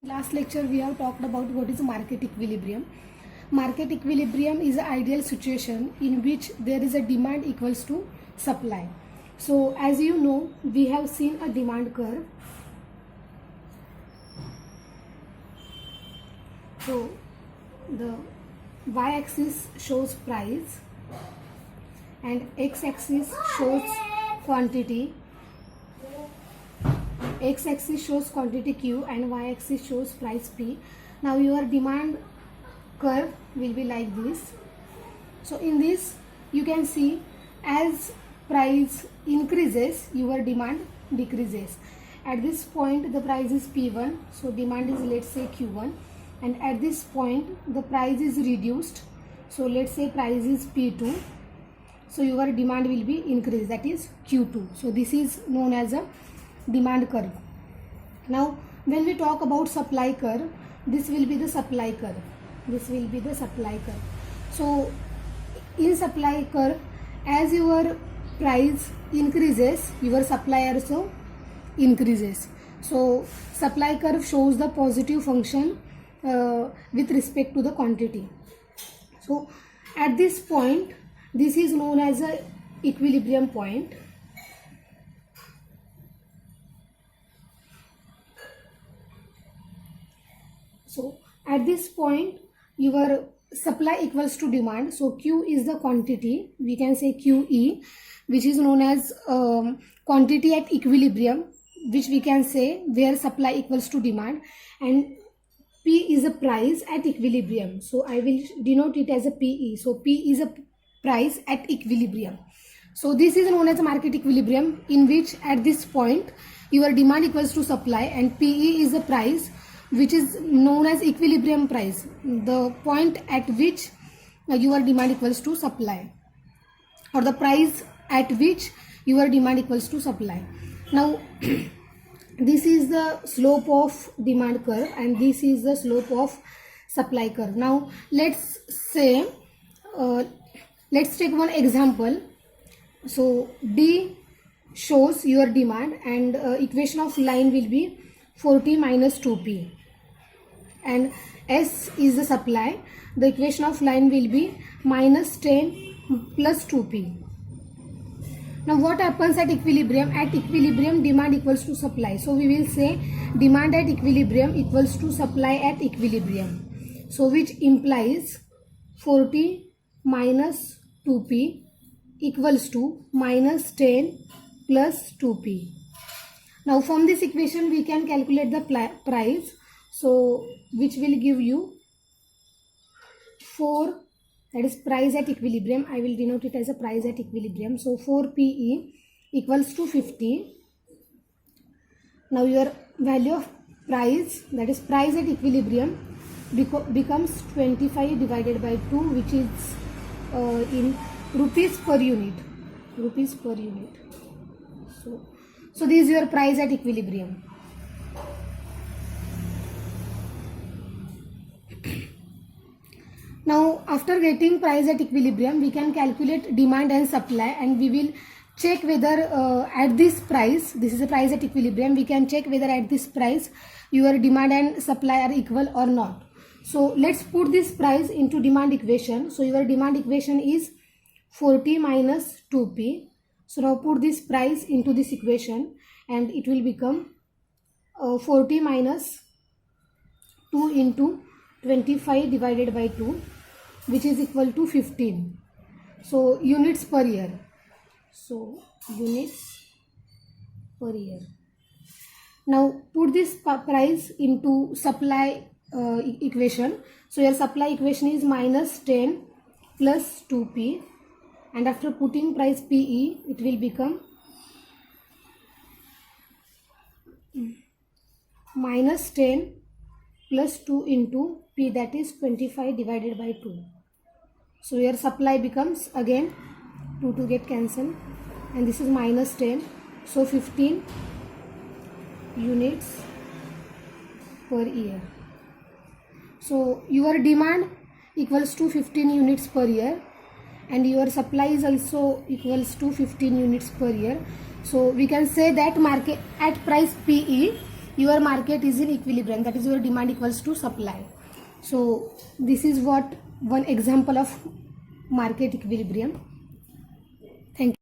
Last lecture we have talked about what is market equilibrium. Market equilibrium is an ideal situation in which there is a demand equals to supply. So as you know, we have seen a demand curve. So the y-axis shows price and x-axis shows quantity. X-axis shows quantity Q and y-axis shows price P. Now your demand curve will be like this. So in this you can see as price increases your demand decreases. At this point the price is P1, so demand is let's say Q1, and at this point the price is reduced, so let's say price is P2, so your demand will be increased, that is Q2. So this is known as a demand curve. Now when we talk about supply curve, this will be the supply curve. This will be the supply curve. So in supply curve, as your price increases, your supply also increases. So supply curve shows the positive function with respect to the quantity. So at this point, this is known as a equilibrium point. So at this point your supply equals to demand, so Q is the quantity, we can say QE, which is known as quantity at equilibrium, which we can say where supply equals to demand, and P is a price at equilibrium, so I will denote it as a PE. So P is a price at equilibrium. So this is known as a market equilibrium, in which at this point your demand equals to supply and PE is a price which is known as equilibrium price, the point at which your demand equals to supply, or the price at which your demand equals to supply. Now this is the slope of demand curve and this is the slope of supply curve. Now let's say let's take one example. So D shows your demand and equation of line will be 40 minus 2P, and S is the supply. The equation of line will be minus 10 plus 2P. Now what happens at equilibrium? At equilibrium demand equals to supply. So we will say demand at equilibrium equals to supply at equilibrium. So which implies 40 minus 2P equals to minus 10 plus 2P. Now from this equation we can calculate the price. So which will give you 4, that is price at equilibrium. I will denote it as a price at equilibrium. So 4PE equals to 50. Now your value of price, that is price at equilibrium, becomes 25 divided by 2, which is in rupees per unit. Rupees per unit. So this is your price at equilibrium. Now after getting price at equilibrium, we can calculate demand and supply, and we will check whether at this price, this is a price at equilibrium, we can check whether at this price your demand and supply are equal or not. So let's put this price into demand equation. So your demand equation is 40 minus 2P. So now put this price into this equation and it will become 40 minus 2 into 25 divided by 2, which is equal to 15. So units per year. So units per year. Now put this price into supply equation. So your supply equation is minus 10 plus 2P, and after putting price PE it will become minus 10 plus 2 into P, that is 25 divided by 2. So your supply becomes, again 2 get cancelled, and this is minus 10, so 15 units per year. So your demand equals to 15 units per year and your supply is also equals to 15 units per year. So we can say that market at price PE your market is in equilibrium, that is your demand equals to supply. So this is what one example of market equilibrium.